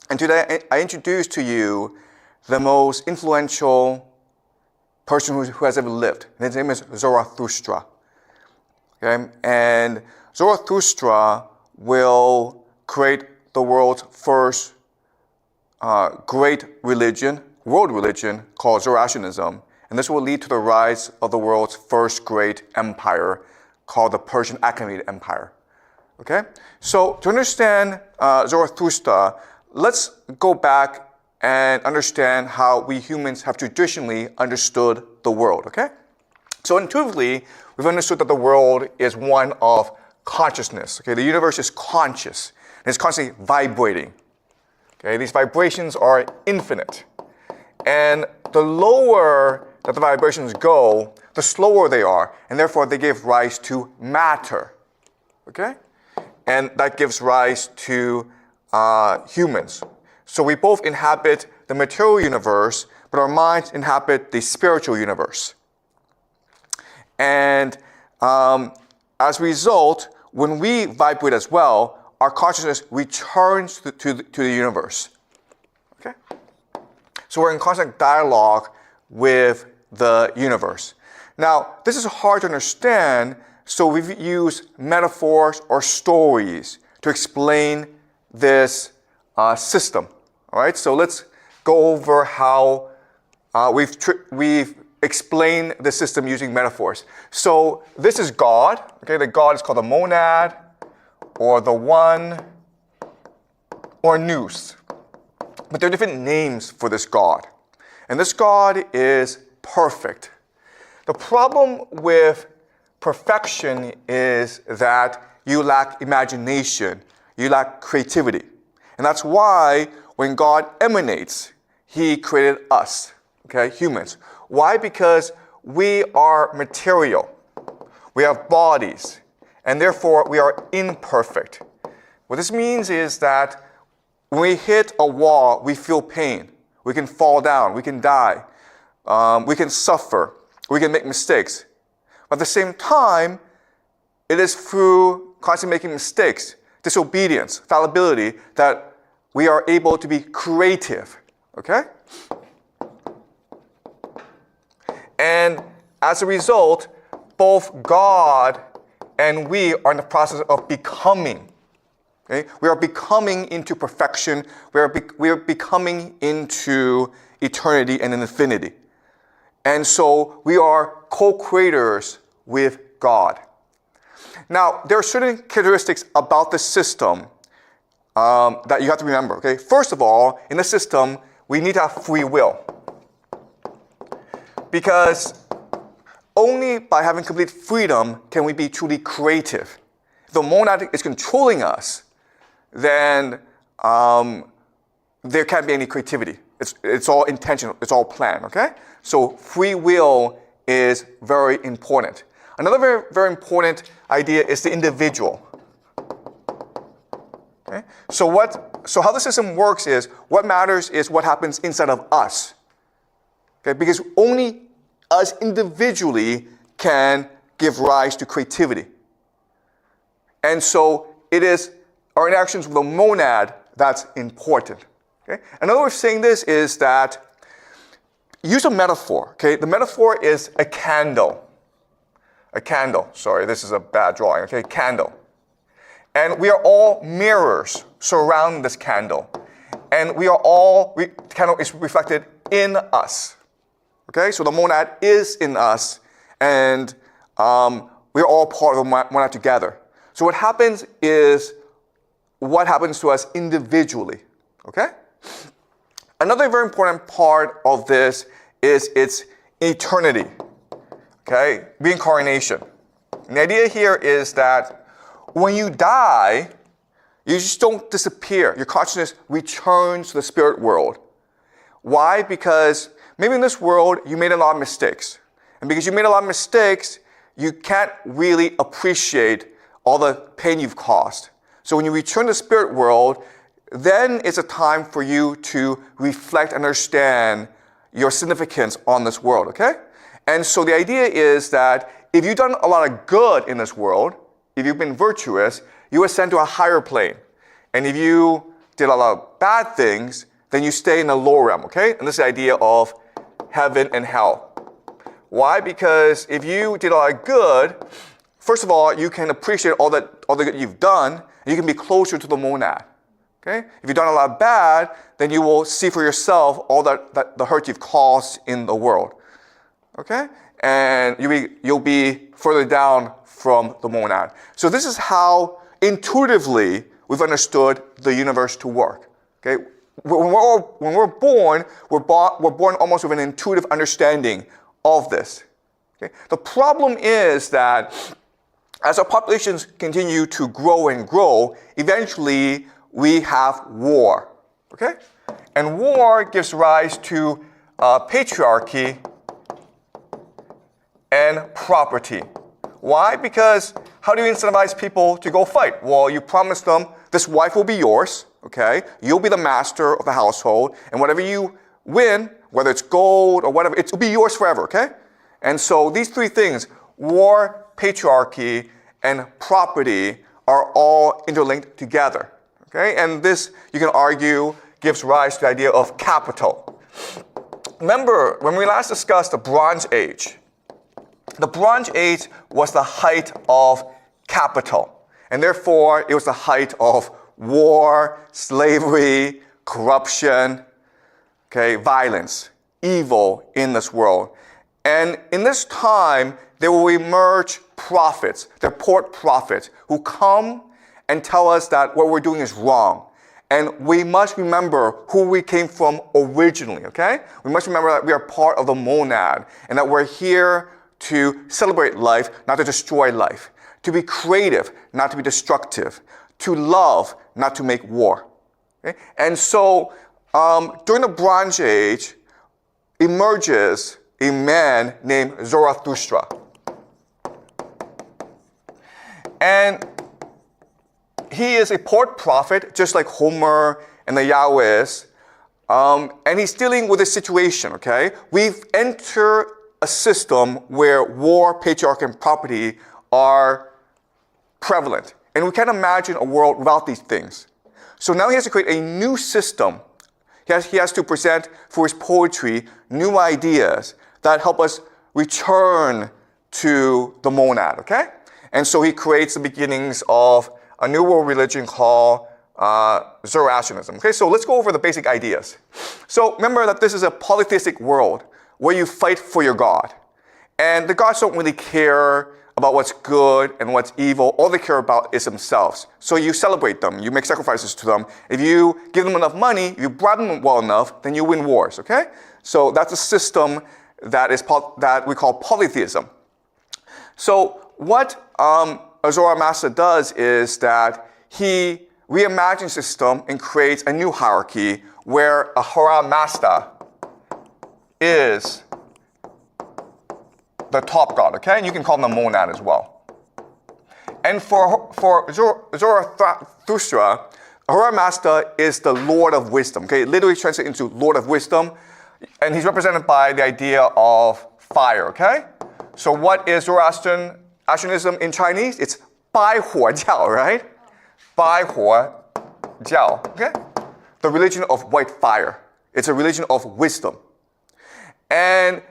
And today I introduce to you the most influential person who has ever lived. His name is Zoroaster. Okay? And Zoroaster will create the world's first great religion, world religion, called Zoroastrianism. And this will lead to the rise of the world's first great empire, called the Persian Achaemenid Empire. Okay? So to understand Zoroaster, let's go back and understand how we humans have traditionally understood the world. Okay? So intuitively, we've understood that the world is one of consciousness. Okay? The universe is conscious, and it's constantly vibrating. Okay? These vibrations are infinite. And the lower that the vibrations go, the slower they are, and therefore they give rise to matter. Okay? And that gives rise to humans. So we both inhabit the material universe, but our minds inhabit the spiritual universe. And as a result, when we vibrate as well, our consciousness returns to the universe. Okay? So we're in constant dialogue with the universe. Now, this is hard to understand, so we've used metaphors or stories to explain this system. All right, so let's go over how we've explained the system using metaphors. So this is God. Okay, the God is called the monad, or the one, or nous. But there are different names for this God. And this God is perfect. The problem with perfection is that you lack imagination, you lack creativity. And that's why when God emanates, He created us, okay, humans. Why? Because we are material. We have bodies, and therefore we are imperfect. What this means is that when we hit a wall, we feel pain. We can fall down, we can die, we can suffer, we can make mistakes. But at the same time, it is through constantly making mistakes, disobedience, fallibility, that we are able to be creative, okay? And as a result, both God and we are in the process of becoming. Okay? We are becoming into perfection. We are becoming into eternity and infinity. And so we are co-creators with God. Now, there are certain characteristics about the system that you have to remember. Okay? First of all, in the system, we need to have free will. Because only by having complete freedom can we be truly creative. If the monad is controlling us, then there can't be any creativity. It's all intentional, it's all planned, okay? So free will is very important. Another very, very important idea is the individual. Okay? So how the system works is, what matters is what happens inside of us. Okay? Because only us individually can give rise to creativity. And so it is our interactions with the monad that's important. Okay? Another way of saying this is that, use a metaphor. Okay? The metaphor is a candle. A candle. Sorry, this is a bad drawing. Okay? Candle. And we are all mirrors surrounding this candle. And we are all, the candle is reflected in us. Okay? So the monad is in us, and we are all part of the monad together. So what happens is what happens to us individually. Okay? Another very important part of this is its eternity. Okay? Reincarnation. And the idea here is that when you die, you just don't disappear. Your consciousness returns to the spirit world. Why? Because maybe in this world, you made a lot of mistakes. And because you made a lot of mistakes, you can't really appreciate all the pain you've caused. So when you return to the spirit world, then it's a time for you to reflect and understand your significance on this world, okay? And so the idea is that if you've done a lot of good in this world, if you've been virtuous, you ascend to a higher plane. And if you did a lot of bad things, then you stay in the lower realm, okay? And this is the idea of heaven and hell. Why? Because if you did a lot of good, first of all, you can appreciate all the good you've done, and you can be closer to the monad. Okay? If you've done a lot of bad, then you will see for yourself all the hurt you've caused in the world. Okay? And you'll be further down from the monad. So this is how intuitively we've understood the universe to work. Okay? When we're born, we're born almost with an intuitive understanding of this. Okay? The problem is that as our populations continue to grow and grow, eventually we have war. Okay? And war gives rise to patriarchy and property. Why? Because how do you incentivize people to go fight? Well, you promise them this wife will be yours, okay? You'll be the master of the household, and whatever you win, whether it's gold or whatever, it will be yours forever, okay? And so these three things, war, patriarchy, and property, are all interlinked together, okay? And this, you can argue, gives rise to the idea of capital. Remember, when we last discussed the Bronze Age, the Bronze Age was the height of capital, and therefore it was the height of war, slavery, corruption, okay, violence, evil in this world. And in this time, there will emerge prophets, they're port prophets, who come and tell us that what we're doing is wrong. And we must remember who we came from originally, okay? We must remember that we are part of the monad, and that we're here to celebrate life, not to destroy life. To be creative, not to be destructive. To love, not to make war. Okay? And so, during the Bronze Age, emerges a man named Zoroaster. And he is a port prophet, just like Homer and the Yahwehs. And he's dealing with a situation, okay? We've entered a system where war, patriarchy, and property are prevalent. And we can't imagine a world without these things. So now he has to create a new system. He has to present for his poetry new ideas that help us return to the monad, okay? And so he creates the beginnings of a new world religion called Zoroastrianism. Okay, so let's go over the basic ideas. So remember that this is a polytheistic world where you fight for your god. And the gods don't really care about what's good and what's evil. All they care about is themselves. So you celebrate them, you make sacrifices to them. If you give them enough money, if you bribe them well enough, then you win wars, okay? So that's a system that we call polytheism. So what Zoroaster does is that he reimagines the system and creates a new hierarchy where a Zoroaster is the top god, okay? And you can call him the monad as well. And for Zoroaster, Zoroaster is the Lord of Wisdom, okay? It literally translates into Lord of Wisdom. And he's represented by the idea of fire, okay? So what is Zoroastrianism in Chinese? It's 白火教, right? 白火教, okay? The religion of white fire. It's a religion of wisdom. And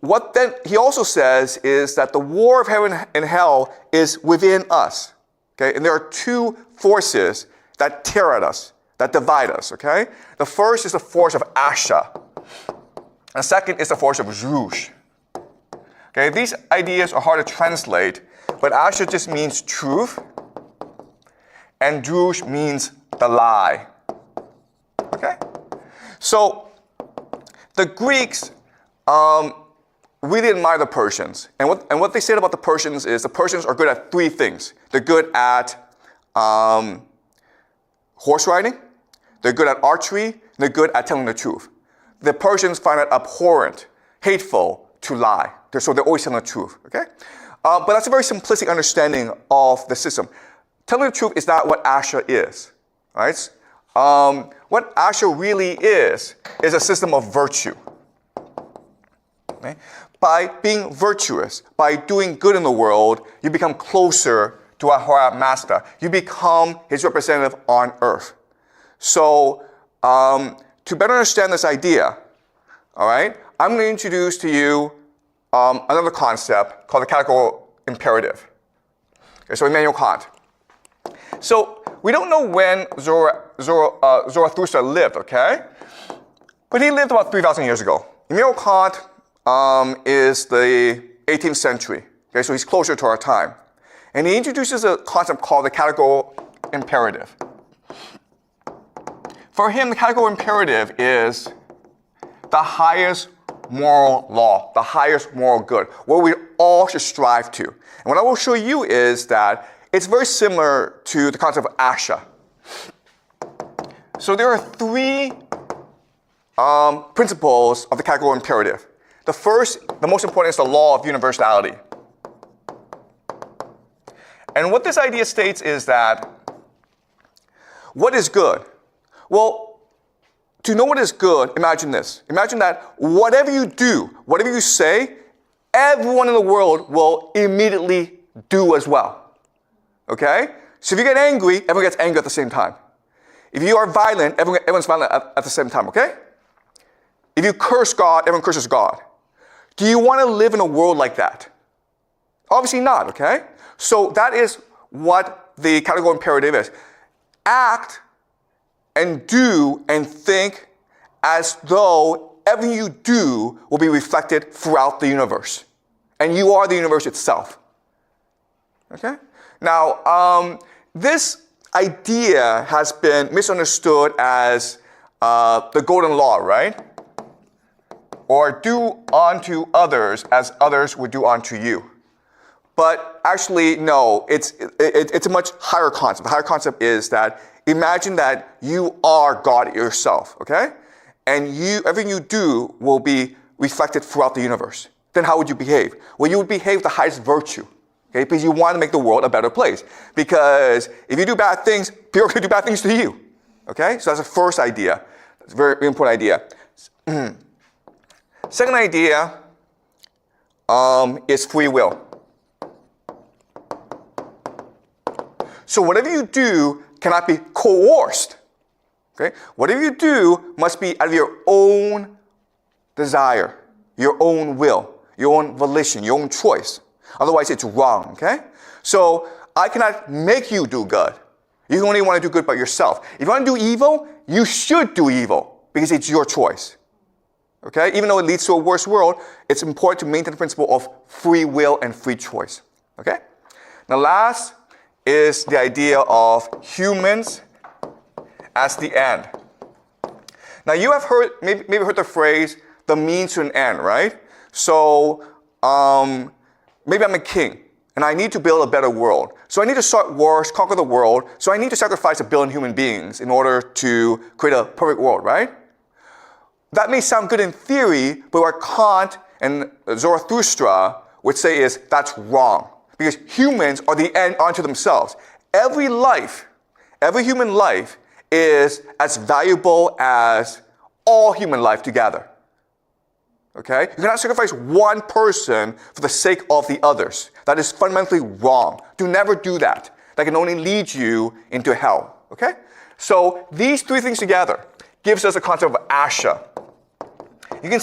what then he also says is that the war of heaven and hell is within us. Okay? And there are two forces that tear at us, that divide us. Okay? The first is the force of Asha. And the second is the force of Zhush. Okay? These ideas are hard to translate, but Asha just means truth, and Zhush means the lie. Okay? So the Greeks really admire the Persians. And what they said about the Persians is the Persians are good at three things. They're good at horse riding, they're good at archery, and they're good at telling the truth. The Persians find it abhorrent, hateful to lie. So they're always telling the truth, okay? But that's a very simplistic understanding of the system. Telling the truth is not what Asha is, right? What Asha really is a system of virtue. Okay? By being virtuous, by doing good in the world, you become closer to Ahura Mazda. You become his representative on earth. So to better understand this idea, all right, I'm going to introduce to you another concept called the categorical imperative. Okay, so Immanuel Kant. So we don't know when Zoroaster lived, okay? But he lived about 3,000 years ago. Immanuel Kant is the 18th century, okay? So he's closer to our time. And he introduces a concept called the categorical imperative. For him, the categorical imperative is the highest moral law, the highest moral good, what we all should strive to. And what I will show you is that it's very similar to the concept of asha. So there are three principles of the categorical imperative. The first, the most important, is the law of universality. And what this idea states is that what is good? Well, to know what is good, imagine this. Imagine that whatever you do, whatever you say, everyone in the world will immediately do as well. Okay? So if you get angry, everyone gets angry at the same time. If you are violent, everyone's violent at the same time, okay? If you curse God, everyone curses God. Do you want to live in a world like that? Obviously not, okay? So that is what the categorical imperative is. Act and do and think as though everything you do will be reflected throughout the universe. And you are the universe itself. Okay? Now, this idea has been misunderstood as the golden law, right? Or do unto others as others would do unto you. But actually, no, it's a much higher concept. The higher concept is that imagine that you are God yourself, okay? And everything you do will be reflected throughout the universe. Then how would you behave? Well, you would behave with the highest virtue, okay? Because you want to make the world a better place. Because if you do bad things, people are going to do bad things to you, okay? So that's the first idea. It's a very important idea. Second idea is free will. So whatever you do cannot be coerced. Okay? Whatever you do must be out of your own desire, your own will, your own volition, your own choice. Otherwise, it's wrong. Okay? So I cannot make you do good. You only want to do good by yourself. If you want to do evil, you should do evil because it's your choice. Okay? Even though it leads to a worse world, it's important to maintain the principle of free will and free choice. Okay? Now, last is the idea of humans as the end. Now, you have heard, maybe heard the phrase, the means to an end, right? So, maybe I'm a king, and I need to build a better world. So I need to start wars, conquer the world, so I need to sacrifice 1 billion human beings in order to create a perfect world, right? That may sound good in theory, but what Kant and Zoroaster would say is that's wrong. Because humans are the end unto themselves. Every human life is as valuable as all human life together. Okay? You cannot sacrifice one person for the sake of the others. That is fundamentally wrong. Do never do that. That can only lead you into hell. Okay? So these three things together gives us a concept of asha. You can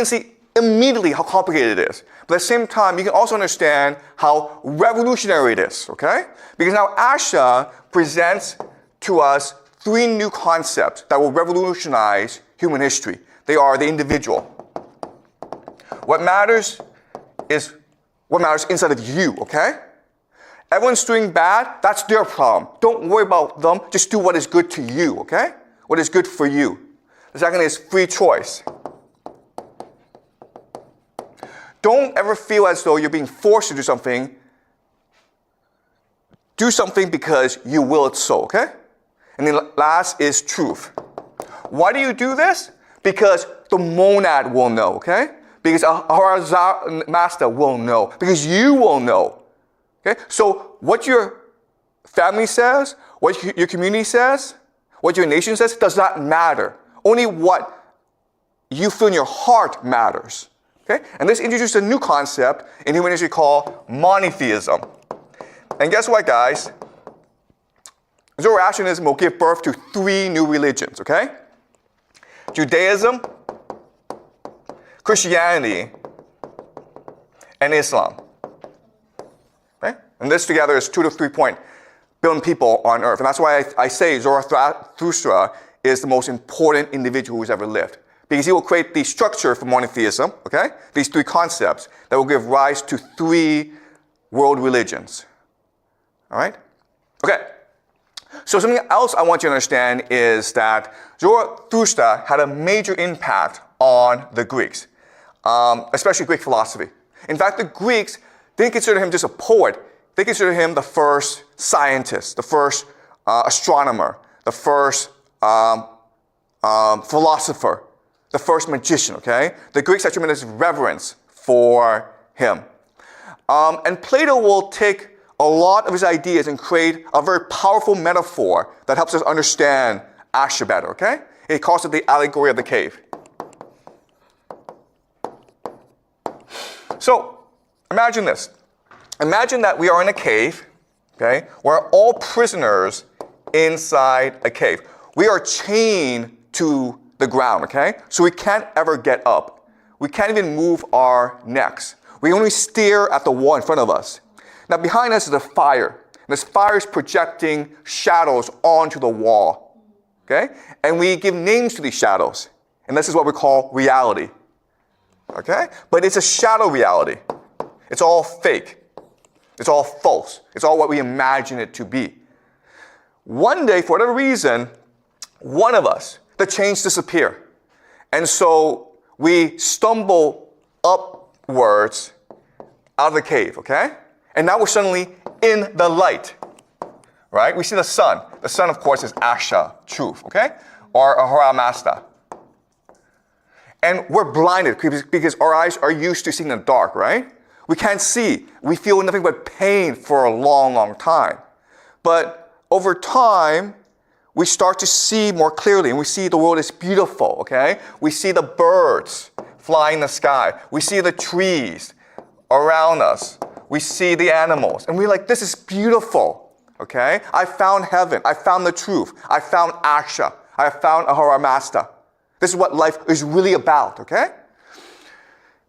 see immediately how complicated it is. But at the same time, you can also understand how revolutionary it is, okay? Because now asha presents to us three new concepts that will revolutionize human history. They are the individual. What matters is what matters inside of you, okay? Everyone's doing bad, that's their problem. Don't worry about them, just do what is good to you, okay? What is good for you. The second is free choice. Don't ever feel as though you're being forced to do something. Do something because you will it so, okay? And then last is truth. Why do you do this? Because the monad will know, okay? Because our master will know. Because you will know. Okay? So what your family says, what your community says, what your nation says does not matter. Only what you feel in your heart matters. Okay? And this introduces a new concept in human history called monotheism. And guess what, guys? Zoroastrianism will give birth to 3 new religions, okay? Judaism, Christianity, and Islam. Okay? And this together is 2 to 3 billion people on earth. And that's why I say Zoroaster is the most important individual who's ever lived. Because he will create the structure for monotheism, okay? These 3 concepts that will give rise to 3 world religions. All right? Okay. So something else I want you to understand is that Zoroaster had a major impact on the Greeks, especially Greek philosophy. In fact, the Greeks didn't consider him just a poet. They considered him the first scientist, the first astronomer, the first philosopher, the first magician, okay? The Greeks had tremendous reverence for him. And Plato will take a lot of his ideas and create a very powerful metaphor that helps us understand Asha better, okay? He calls it the allegory of the cave. So, imagine this. Imagine that we are in a cave, okay? We're all prisoners inside a cave. We are chained to the ground, okay? So we can't ever get up. We can't even move our necks. We only stare at the wall in front of us. Now behind us is a fire. And this fire is projecting shadows onto the wall, okay? And we give names to these shadows. And this is what we call reality, okay? But it's a shadow reality. It's all fake. It's all false. It's all what we imagine it to be. One day, for whatever reason, one of us, the chains disappear. And so we stumble upwards out of the cave, okay? And now we're suddenly in the light, right? We see the sun. The sun, of course, is Asha, truth, okay? Or Ahura Mazda. And we're blinded because our eyes are used to seeing in the dark, right? We can't see. We feel nothing but pain for a long, long time. But over time, we start to see more clearly, and we see the world is beautiful, okay? We see the birds flying in the sky. We see the trees around us. We see the animals, and we're like, this is beautiful, okay? I found heaven. I found the truth. I found Asha. I found Ahura Mazda. This is what life is really about, okay?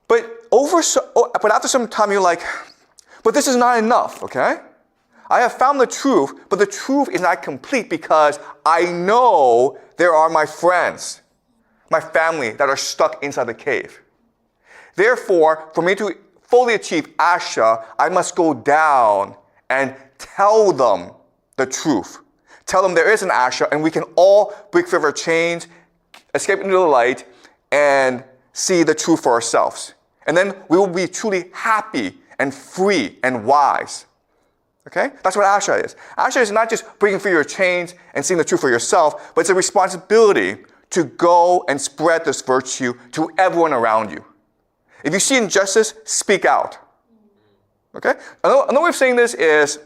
But after some time, you're like, but this is not enough, okay? I have found the truth, but the truth is not complete because I know there are my friends, my family that are stuck inside the cave. Therefore, for me to fully achieve Asha, I must go down and tell them the truth. Tell them there is an Asha and we can all break free of our chains, escape into the light, and see the truth for ourselves. And then we will be truly happy and free and wise. Okay? That's what Asha is. Asha is not just breaking free your chains and seeing the truth for yourself, but it's a responsibility to go and spread this virtue to everyone around you. If you see injustice, speak out. Okay? Another way of saying this is,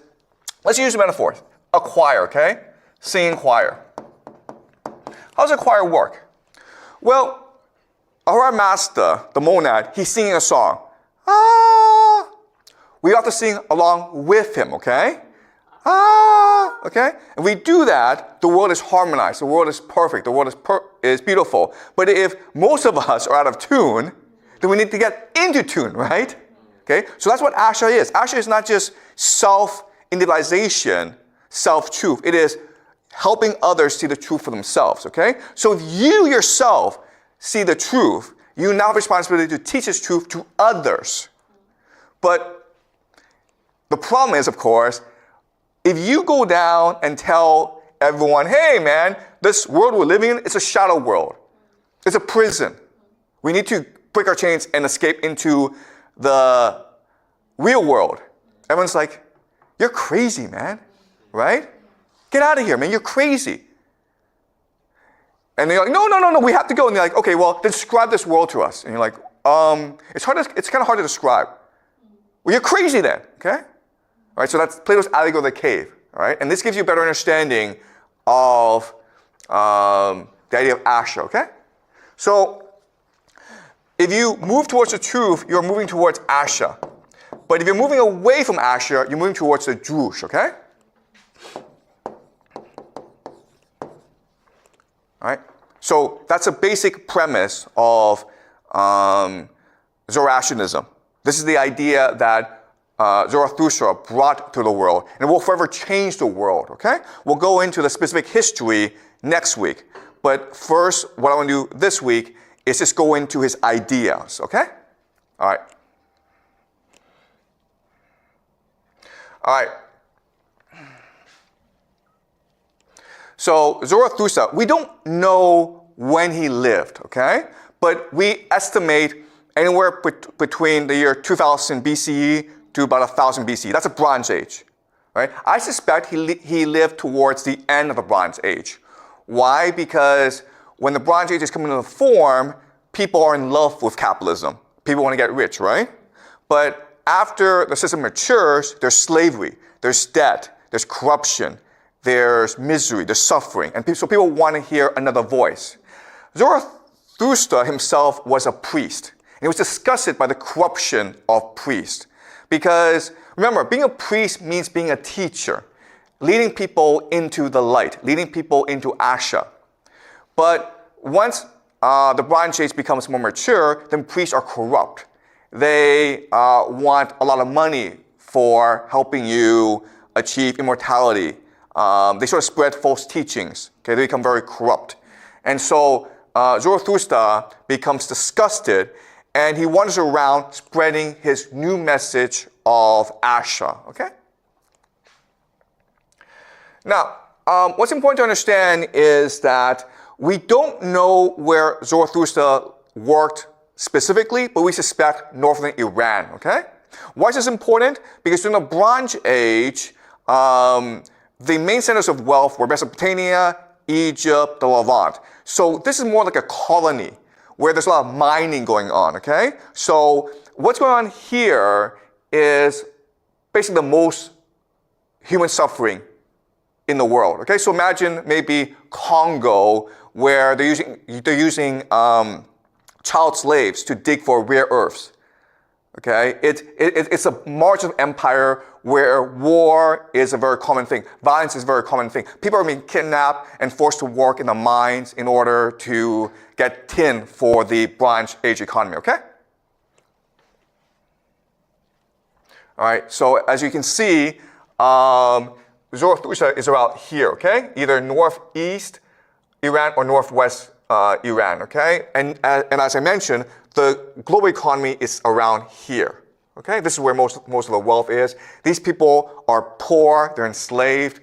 let's use a metaphor. A choir, okay? Singing choir. How does a choir work? Well, Ahura Mazda, the monad, he's singing a song. Ah! We have to sing along with him, okay? Ah! Okay? And we do that, the world is harmonized, the world is perfect, the world is beautiful. But if most of us are out of tune, then we need to get into tune, right? Okay? So that's what Asha is. Asha is not just self-individualization, self-truth. It is helping others see the truth for themselves, okay? So if you yourself see the truth, you now have responsibility to teach this truth to others. But the problem is, of course, if you go down and tell everyone, hey man, this world we're living in, it's a shadow world. It's a prison. We need to break our chains and escape into the real world. Everyone's like, you're crazy, man, right? Get out of here, man, you're crazy. And they're like, no, we have to go. And they're like, okay, well, describe this world to us. And you're like, it's kind of hard to describe. Well, you're crazy then, okay? All right, so that's Plato's allegory of the cave, all right? And this gives you a better understanding of the idea of Asha, okay? So if you move towards the truth, you're moving towards Asha. But if you're moving away from Asha, you're moving towards the Drush, okay? All right? So that's a basic premise of Zoroastrianism. This is the idea that Zarathustra brought to the world, and it will forever change the world, okay? We'll go into the specific history next week. But first, what I want to do this week is just go into his ideas, okay? All right. All right. So Zarathustra, we don't know when he lived, okay? But we estimate anywhere between the year 2000 BCE to about 1000 BCE. That's a Bronze Age, right? I suspect he lived towards the end of the Bronze Age. Why? Because when the Bronze Age is coming into form, people are in love with capitalism. People want to get rich, right? But after the system matures, there's slavery, there's debt, there's corruption, there's misery, there's suffering, and so people want to hear another voice. Zarathustra himself was a priest, and he was disgusted by the corruption of priests. Because remember, being a priest means being a teacher, leading people into the light, leading people into Asha. But once the Bronze Age becomes more mature, then priests are corrupt. They want a lot of money for helping you achieve immortality. They sort of spread false teachings. Okay, they become very corrupt. And so Zarathustra becomes disgusted, and he wanders around spreading his new message of Asha. Okay? Now, what's important to understand is that we don't know where Zarathustra worked specifically, but we suspect northern Iran. Okay? Why is this important? Because during the Bronze Age, the main centers of wealth were Mesopotamia, Egypt, the Levant. So this is more like a colony where there's a lot of mining going on, okay? So what's going on here is basically the most human suffering in the world, okay? So imagine maybe Congo, where they're using child slaves to dig for rare earths, okay? It's a march of empire where war is a very common thing. Violence is a very common thing. People are being kidnapped and forced to work in the mines in order to get tin for the Bronze Age economy, okay? All right, so as you can see, Zarathustra is about here, okay? Either northeast Iran or northwest Iran, okay? And as I mentioned, the global economy is around here. Okay, this is where most of the wealth is. These people are poor, they're enslaved,